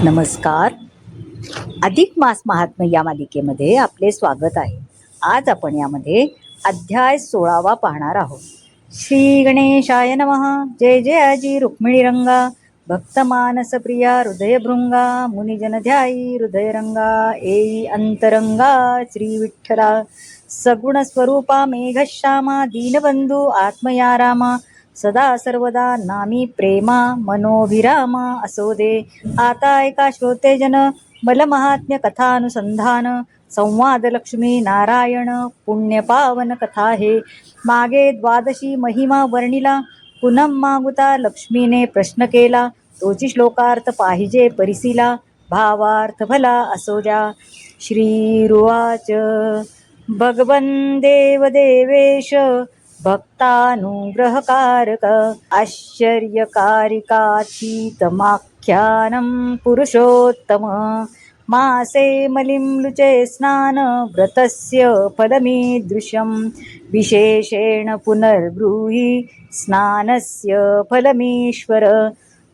नमस्कार. अधिक मास महात्म्य या मालिकेमध्ये आपले स्वागत आहे. आज आपण यामध्ये अध्याय 16वा पाहणार आहोत. श्री गणेशाय नमः. जय जय अजी रुक्मिणी रंगा, भक्त मानस प्रिया हृदयभृंगा, मुनिजन ध्यायी हृदयरंगा, एई अंतरंगा श्री विठ्ठला. सगुण स्वरूपा मेघश्यामा, दीनबंधू आत्मया रामा, सदा सर्वदा नामी प्रेमा मनोभिरामा असो दे. आता ऐका श्रोतेजन, मल महात्म्य कथानुसंधान, संवाद लक्ष्मी नारायण पुण्य पावन कथा हे. मागे द्वादशी महिमा वर्णिला, पुनम मागुता लक्ष्मीने प्रश्न केला, तोची श्लोकार्थ पाहिजे परिसीला, भावार्थ भला असो द्या. श्रीरुवाच भगवन् देवदेवेश, भक्तानुग्रहकारक, आश्चर्यकारिकातीतमाख्यानं पुरुषोत्तम. मासे मलिम्लुचे स्नान, व्रतस्य फलमीदृशं, विशेषेण पुनर्ब्रूहि स्नानस्य फलमीश्वर.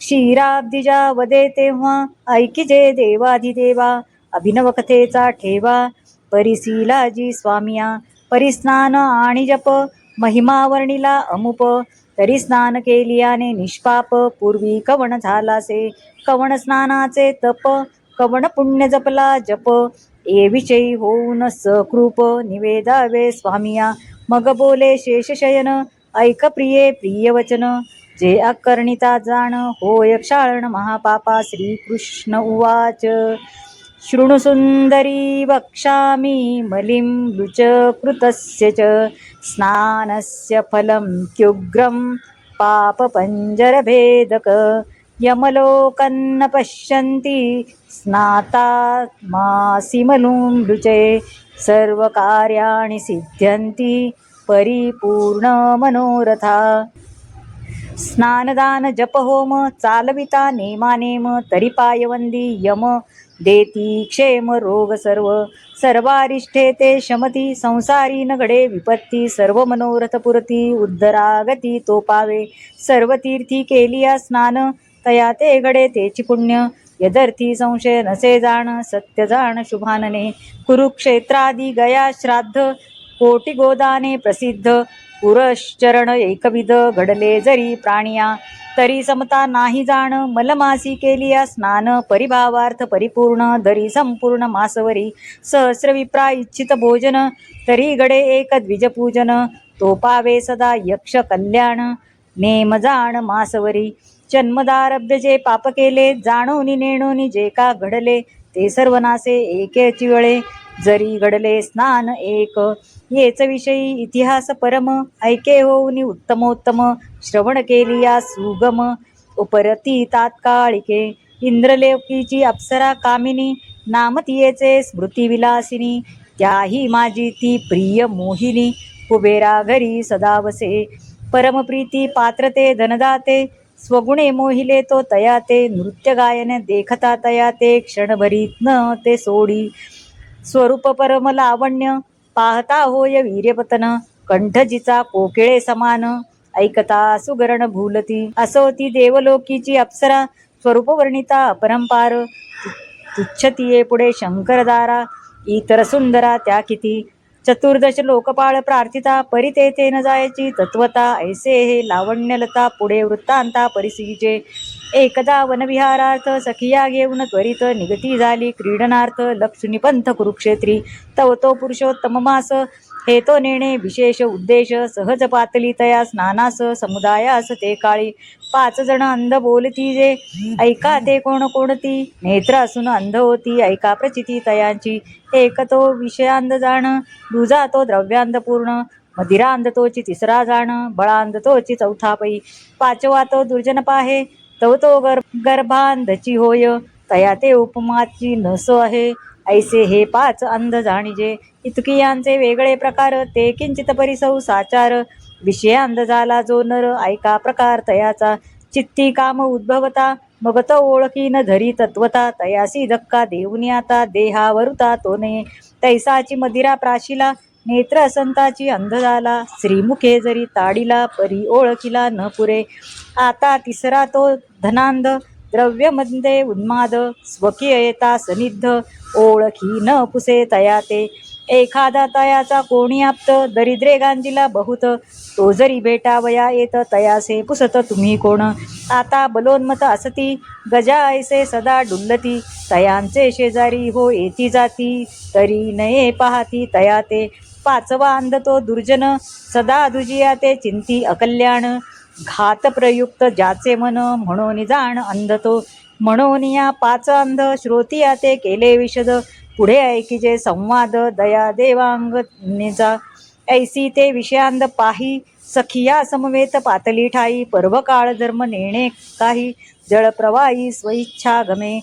क्षीराब्धिजा वदे तेव्हा, ऐकिजे देवाधिदेवा, अभिनव कथेचा ठेवा, परिसीलाजी स्वामिया. परिस्नान आणि जप, महिमा वर्णिला अमुप, तरी स्नान केलियाने निष्पाप, पूर्वी कवण झालासे, कवण स्नानाचे तप, कवण पुण्य जपला जप, ए विषयी होऊन सकृप, निवेदावे स्वामिया. मग बोले शेषशयन, ऐक प्रिये प्रियवचन, जे अकर्णिता जाण, होय क्षाळन महापापा. श्रीकृष्ण उवाच शृणु सुंदरी वक्ष्यामि, मलिम्लुच कृतस्य च, स्नानस्य फलं त्युग्रं पापपञ्जरभेदक. यमलोकन्न पश्यन्ति स्नातात्मासि मलिम्लुचे, सर्वकार्याणि सिद्ध्यन्ति परिपूर्णमनोरथा. स्नानदान जप होम, चालविता नेमानेम, तरी पायवंदी यम देती क्षेम रोग सर्व. सर्वारिष्ठे ते शमती, संसारी न घडे विपत्ती, सर्व मनोरथ पुरती, उद्धरागती तो पावे. सर्व तीर्थी केलिया स्नान, तया ते घडे तेची पुण्य. यदर्थी संशय नसे जाण, सत्य जाण शुभानने. कुरुक्षेत्रादी गया श्राद्ध, कोटी गोदाने प्रसिद्ध, पुरश्चरण एकविध, घडले जरी प्राणिया. तरी समता नाही जाण, मलमासी केलिया स्नान, परिभावार्थ परिपूर्ण, धरी संपूर्ण मासवरी. सहस्र विप्रा इच्छित भोजन, तरी घडे एक द्विजपूजन, तो पावे सदा यक्ष कल्याण. नेम जाण मासवरी, जन्मदारभ्य जे पाप केले, जाणोनी नेणोनी जे का घडले, ते सर्वनासे एकेची वेळे. जरी घडले स्नान एक, येच विषयी इतिहास परम, ऐके होऊनी उत्तमोत्तम, श्रवण केलिया सुगम. उपरती तात्काळिके, इंद्रलोकीची अप्सरा कामिनी, नाम तियेचे स्मृती विलासिनी, त्याही माझी ती प्रिय मोहिनी. कुबेरा घरी सदा वसे, परमप्रीती पात्रते धनदाते, स्वगुणे मोहिले तो तयाते, नृत्य गायन देखता तयाते, क्षणभरीत न ते सोडी. स्वरूप परम लावण्य, पाहता होय वीर्यपतन, कंठजिचा कोकिळे समान, ऐकता सुगरण भूलती. असो ती देवलोकीची अप्सरा, स्वरूप वर्णिता अपरंपार, तुच्छतिये पुढे शंकरदारा, इतर सुंदरा त्या किती. चतुर्दश लोकपाळ प्रार्थिता, परी तेथे न जायची तत्वता, ऐसे हे लावण्यलता पुढे वृत्तांता परिसीचे. एकदा वनविहारार्थ सखिया घेऊन त्वरित निगती झाली क्रीडनार्थ, लक्ष्मी पंथ कुरुक्षेत्री. तव तो पुरुषोत्तम मास, हे तो नेणे विशेष उद्देश, सहज पातली तया स्नानास समुदायास ते काळी. 5 जण अंध बोलती जे, ऐका ते कोण कोणती, नेत्र असून अंध होती ऐका प्रचिती तयांची. एक तो विषयांध जाण, दुजा तो द्रव्यांध पूर्ण, मदिरांध तोची तिसरा जाण, बळांध तोची चौथा पै, 5वा तो दुर्जन पाहे, तव तो गर्भांधची होय, तया ते उपमाची नस आहे. ऐसे हे 5 अंध जाणीजे, इतकी यांचे वेगळे प्रकार, ते किंचित परिसौ साचार. विषयांध झाला जो नर, ऐका प्रकार तयाचा, चित्ती काम उद्भवता, मग तो ओळखीन धरी तत्वता, तयासी धक्का देऊनी आता, देहावरुता तो नये. तैसाची मदिरा प्राशिला, नेत्र असंताची अंध झाला, श्रीमुखे जरी ताडिला, परी ओळखिला न पुरे. आता तिसरा तो धनांध, द्रव्यमध्ये उन्माद स्वकीयता सनिध ओळखी न पुसे तया ते एखादा तयाचा कोणी आप्त दरिद्रे गांजीला बहुत तो जरी भेटावया येत तयासे पुसत तुम्ही कोण आता बलोन्मत असती गजा ऐसे सदा डुल्लती तयांचे शेजारी हो येती जाती तरी नये पाहती तया ते पाचवा अंध तो दुर्जन सदा दुजिया ते चिंती अकल्याण घात प्रयुक्त ज्याचे मन म्हणून जाण अंध तो म्हणून या पाच अंध श्रोतिया ते केले विशद पुढे ऐकिजे संवाद दया देवांगनीचा ऐसी ते विषयांद पाही सखिया समवेत पातली ठाई पर्व काळ धर्म नेणे काही जळप्रवाही स्वइच्छा गमे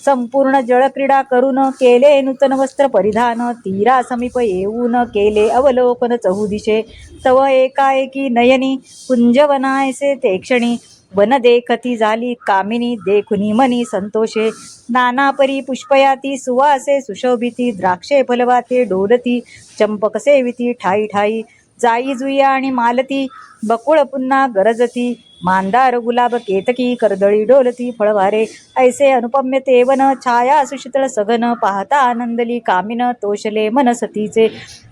संपूर्ण जळक्रीडा करून केले नूतन वस्त्र परिधान तीरा समीप येऊन केले अवलोकन चहुदिशे तव एकाएकी नयनी कुंजवनायसे ते क्षणी वन देखती झाली कामिनी देखुनी मनी संतोषे नाना परी पुष्पयाती सुवासे सुशोभिती द्राक्षे फलवाते डोलती चंपक सेविती ठाई ठाई जाई जुई आणि मालती बकुळ पुन्हा गरजती मांदार गुलाब केतकी कर्दळी डोलती फळवारे ऐसे अनुपम्य तेवन छाया सुशीतळ सघन पाहता आनंदली कामिन तोषले मन सतीचे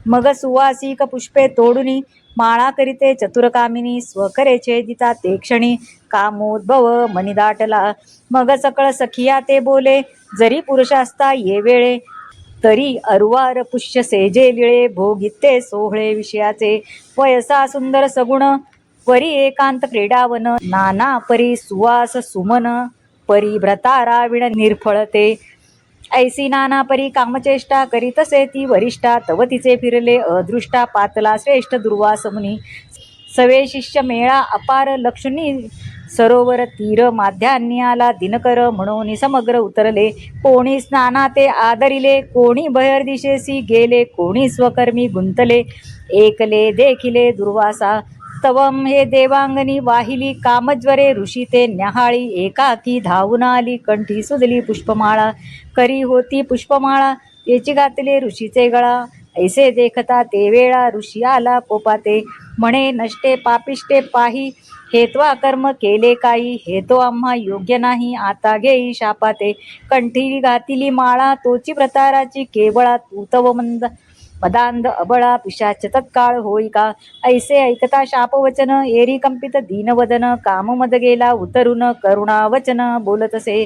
मग सुवासिक पुष्पे तोडुनी माळा करीते चतुरकामिनी स्वकरे छेदिता ते क्षणी कामोद्भव मनी दाटला मग सकळ सखिया ते बोले जरी पुरुष असता ये वेळे तरी अरुवार पुष्य सेजे लिळे भोगिते सोहळे विषयाचे वयसा सुंदर सगुण परी एकांत क्रीडावन नाना परी सुवास सुमन परी भ्रताराविण निर्फळते ऐसी नाना परी कामचेष्टा करीतसे ती वरिष्ठा तव तिचे फिरले अदृष्टा पातला श्रेष्ठ दुर्वास मुनी सवे शिष्य मेळा अपार लक्ष्मी सरोवर तीर माध्यान्नी आला दिनकर म्हणून समग्र उतरले कोणी स्नाना ते आदरिले कोणी बहिर्दिशेसी गेले कोणी स्वकर्मी गुंतले एकले देखिले दुर्वासा तवम हे देवांगनी वाहिली कामज्वरे ऋषी ते न्याहाळी एकाकी धावून आली कंठी सुदली पुष्पमाळा करी होती पुष्पमाळा याची घातले ऋषीचे गळा ऐसे देखता ते वेळा ऋषी आला कोपाते म्हणे नष्टे पापिष्टे पाही हेत्वा कर्म केले काही हेतो आम्हा योग्य नाही आता घेई शापाते कंठी घातिली माळा तोची प्रताराची केवळा तू तव मदांध अबळा पिशाच तत्काळ होई का ऐसे ऐकता शापवचन एरी कंपित दीनवदन काममद गेला उतरून करुणावचन बोलतसे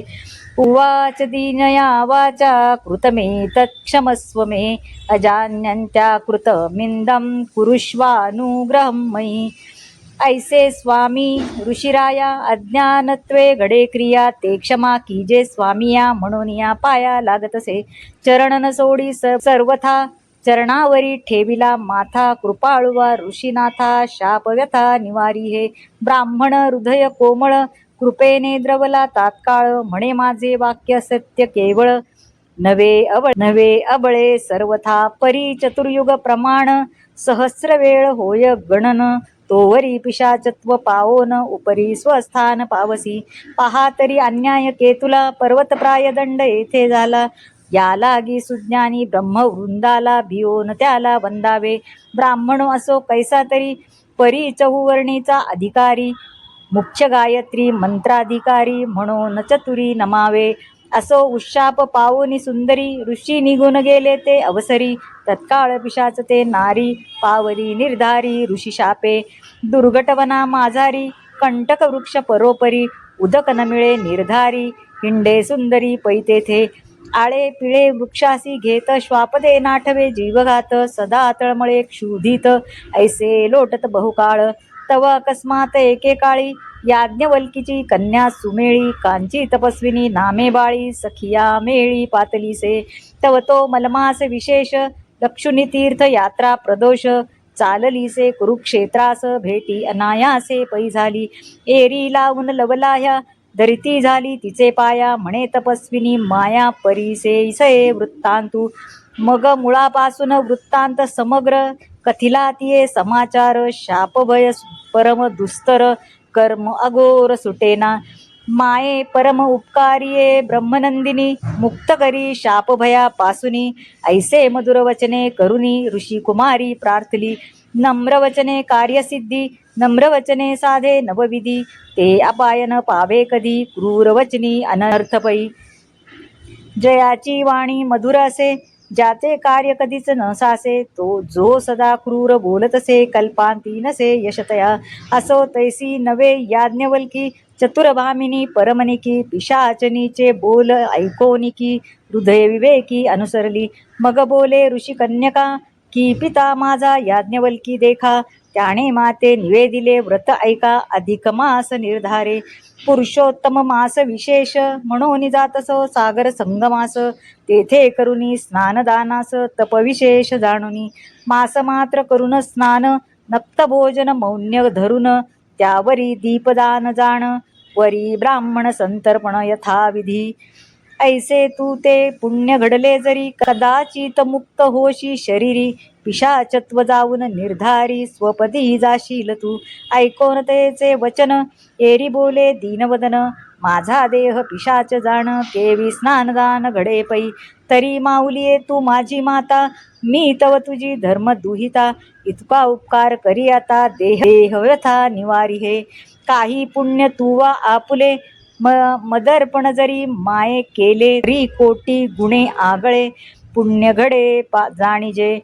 उवाच दीनया वाचा कृतमे तत्क्षमस्व मे अजान्यंत्या कृतमिंदम कुरुष्वानुग्रहं मयि ऐसे स्वामी ऋषिराया अज्ञानत्वे घडे क्रिया ते क्षमा कीजे स्वामिया म्हणून या पाया लागतसे चरण न सोडी सर्वथा चरणावरी ठेविला माथा कृपाळुवा ऋषीनाथा शाप व्यथा निवारी हे ब्राह्मण हृदय कोमळ कृपेने द्रवला तात्काळ म्हणे माझे वाक्य सत्य केवळ नवे अबळे सर्वथा परी चतुर्युग प्रमाण सहस्र वेळ होय गणन तोवरी पिशाचत्व पावोन उपरी स्वस्थान पावसी पहा तरी अन्याय केतुला पर्वतप्राय दंड येथे झाला या लागी सुज्ञानी ब्रह्मवृंदाला भियोन त्याला वंदावे ब्राह्मण असो कैसा तरी परी चहुवर्णीचा अधिकारी मुख्य गायत्री मंत्राधिकारी म्हणून चतुरी नमावे असो उशाप पावोनी सुंदरी ऋषी निघून गेले ते अवसरी तत्काळ पिशाच ते नारी पावली निर्धारी ऋषी शापे दुर्घटवना माझारी कंटक वृक्ष परोपरी उदक न मिळे निर्धारी हिंडे सुंदरी पैतेथे आळे पिळे वृक्षासी घेत श्वापदे नाठवे जीवघात सदा तळमळे क्षुधित ऐसे लोटत बहुकाळ तव अकस्मात एकेकाळी याज्ञवल्कीची कन्या सुमेळी कांची तपस्विनी नामे बाळी सखिया मेळी पातलीसे तव तो मलमास विशेष लक्षुनी तीर्थ यात्रा प्रदोष चाललीसे कुरुक्षेत्रास भेटी अनायासे पै झाली एरी लावून लवलाह्या धरिती झाली तिचे पाया म्हणे तपस्विनी माया परिसे वृत्तांतू मग मुळापासून वृत्तांत समग्र कथिला तिये समाचार शापभय परम दुस्तर कर्म अघोर सुटेना माये परम उपकारिये ब्रह्मनंदिनी मुक्त करी शापभयापासुनी ऐसे मधुर वचने करुणी ऋषी कुमारी प्रार्थली नम्र वचने कार्यसिद्धी नम्रवचने साधे नवविधी, ते अपायन पावे कधी, क्रूरवचनी अनर्थपै. जयाची वाणी मधुर असे, ज्याचे कार्य कधीच न सासे, तो जो सदा क्रूर बोलतसे, कल्पांती नसे यशतया. असो तैसी नवे याज्ञवल्की, चतुरभामिनी परमनिकी, पिशाचनीचे बोल ऐकोनिकी, हृदय विवेकी अनुसरली. मग बोले ऋषी कन्यका, की पिता माझा याज्ञवल्की देखा, त्याने माते निवेदिले व्रत ऐका, अधिक मास निर्धारे. पुरुषोत्तम मास विशेष, म्हणून जातसो सागर संगमास, तेथे करुनी स्नानदानास, तप विशेष जाणुनी. मास मात्र करून स्नान, नक्त भोजन मौन्य धरून, त्यावरी दीपदान जाण, वरी ब्राह्मण संतर्पण यथाविधी. ऐसे तू ते पुण्य घडले जरी, कदाचित मुक्त होशी शरीरी. पिशाचत्व जाऊन निर्धारी, स्वपदी जाशील तू. ऐकोन तेचे वचन, एरी बोले दीनवदन, माझा देह पिशाच जाण, केवी स्नानदान घडे पै. तरी माऊलिये तू माझी माता, मी तव तुझी धर्म दुहिता. इतका उपकार करी आता, देह व्यथा निवारी हे. काही पुण्य तू वा आपुले, मदर्पण जरी माये केले, तरी कोटी गुणे आगळे, पुण्य घडे जाणीजे.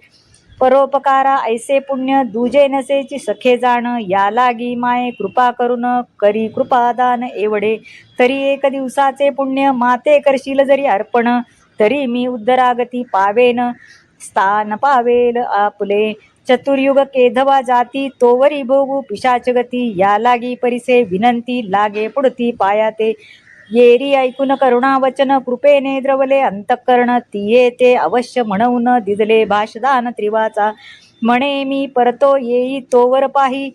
परोपकारा ऐसे पुण्य, दुजे नसेची सखे जाण, या लागी माये कृपा करून, करी कृपादान एवढे. तरी एक दिवसाचे पुण्य माते करशील जरी अर्पण, तरी मी उद्धरागती पावेन, स्थान पावेल आपुले. चतुर्युग केधवा जाती, तोवरी भोगू पिशाच गती, या लागी परिसे विनंती, लागे पुढती पायाते. येरी ऐकून करुणा वचन, कृपेने द्रवले अंतःकरण, तिये ते अवश्य म्हणून दिदले भाषदान त्रिवाचा. म्हणे मी परतो येई तोवर पाही,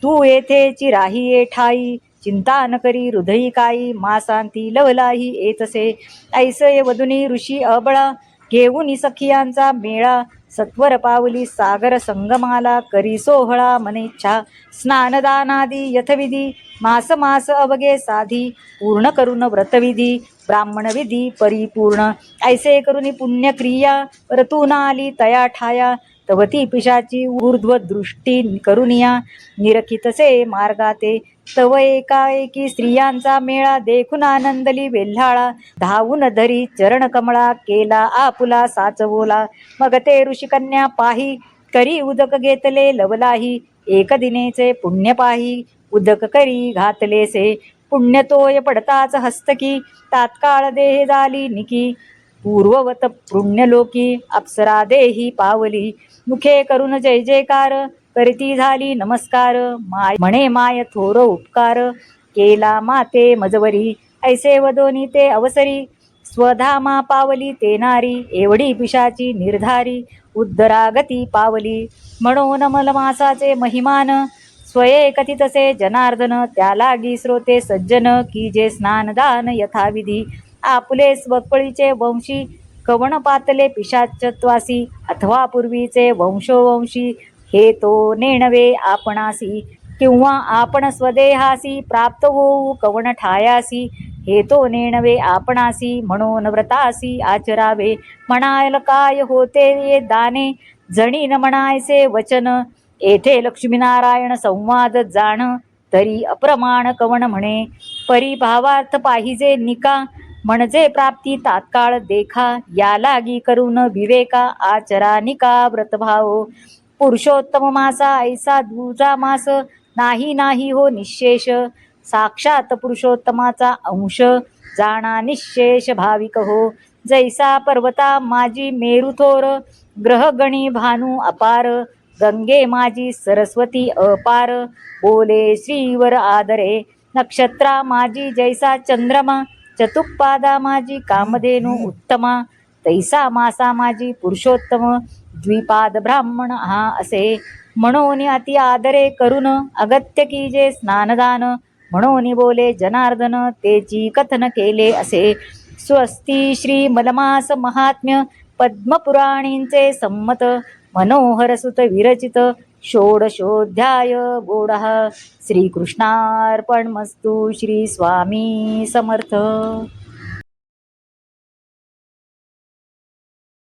तू येथेची राही ये ठाई. चिंता न करी हृदयी काही, मासांती लवलाही येतसे. ऐसे वदुनी ऋषी अबळा, घेऊन सखियांचा मेळा, सत्वर पावली सागर संगमाला, करी सोहळा मनेच्छा. स्नानदानादी यथविधी, मास मास अवघे साधी, पूर्ण करून व्रतविधी, ब्राह्मण विधी परिपूर्ण. ऐसे करुनी पुण्यक्रिया, परतून आली तया ठाया. तवती पिशाची ऊर्ध्व दृष्टी करुनिया, निरखितसे मार्गाते. तव एकाएकी स्त्रियांचा मेळा, देखून आनंदली वेल्हाळा. धावून धरी चरण कमळा, केला आपुला साचवोला. मग ते ऋषिकन्या पाही, करी उदक घेतले लवलाही. एक दिनेचे पुण्य पाही, उदक करी घातलेसे. पुण्यतोय पडताच हस्तकी, तात्काळ देह झाली निकी. पूर्ववत पुण्यलोकी, अप्सरा देही पावली. मुखे करून जय जयकार, करती झाली नमस्कार. माय म्हणे माय थोर उपकार, केला माते मजवरी. ऐसे वदोनी ते अवसरी, स्वधामा पावली ते नारी. एवढी पिशाची निर्धारी, उद्धरागती पावली. म्हणून मलमासाचे महिमान, स्वये कथितसे जनार्दन. त्या लागी श्रोते सज्जन, की जे स्नानदान यथाविधी. आपुले स्वकळीचे वंशी, कवण पातले पिशाचत्वासी. अथवा पूर्वीचे वंशोवंशी, हे तो नेणवे आपणासी. किंवा आपण स्वदेहासी, प्राप्त होऊ कवण ठायासी. हे तो नेणवे आपणासी, म्हणून व्रतासी आचरावे. म्हणाल काय होते ये दाने, जणी न म्हणायचे वचन. येथे लक्ष्मीनारायण संवाद जाण, तरी अप्रमाण कवण म्हणे. परिभावार्थ पाहिजे निका, म्हणजे प्राप्ती तात्काळ देखा. या लागी करून विवेका, आचरा निका व्रतभाव. पुरुषोत्तम मासा ऐसा दुजा मास, नाही नाही हो निशेष. साक्षात पुरुषोत्तमाचा अंश, जाणा निशेष भाविक हो. जैसा पर्वता माझी मेरू थोर, ग्रहगणी भानू अपार. गंगे माझी सरस्वती अपार, बोले श्रीवर आदरे. नक्षत्रा माझी जैसा चंद्रमा, चतुप्पादा माझी कामधेनू उत्तमा. तैसा मासा माझी पुरुषोत्तम, द्विपाद ब्राह्मण हा असे. म्हणून अति आदरे करून, अगत्य की जे स्नानदान. म्हणून बोले जनार्दन, तेची कथन केले असे. स्वस्ती श्री मलमास महात्म्य, पद्मपुराणींचे संमत. मनोहर सुत विरचित, षोडशोऽध्याय गोडः. श्रीकृष्णार्पणमस्तु. श्री स्वामी समर्थ.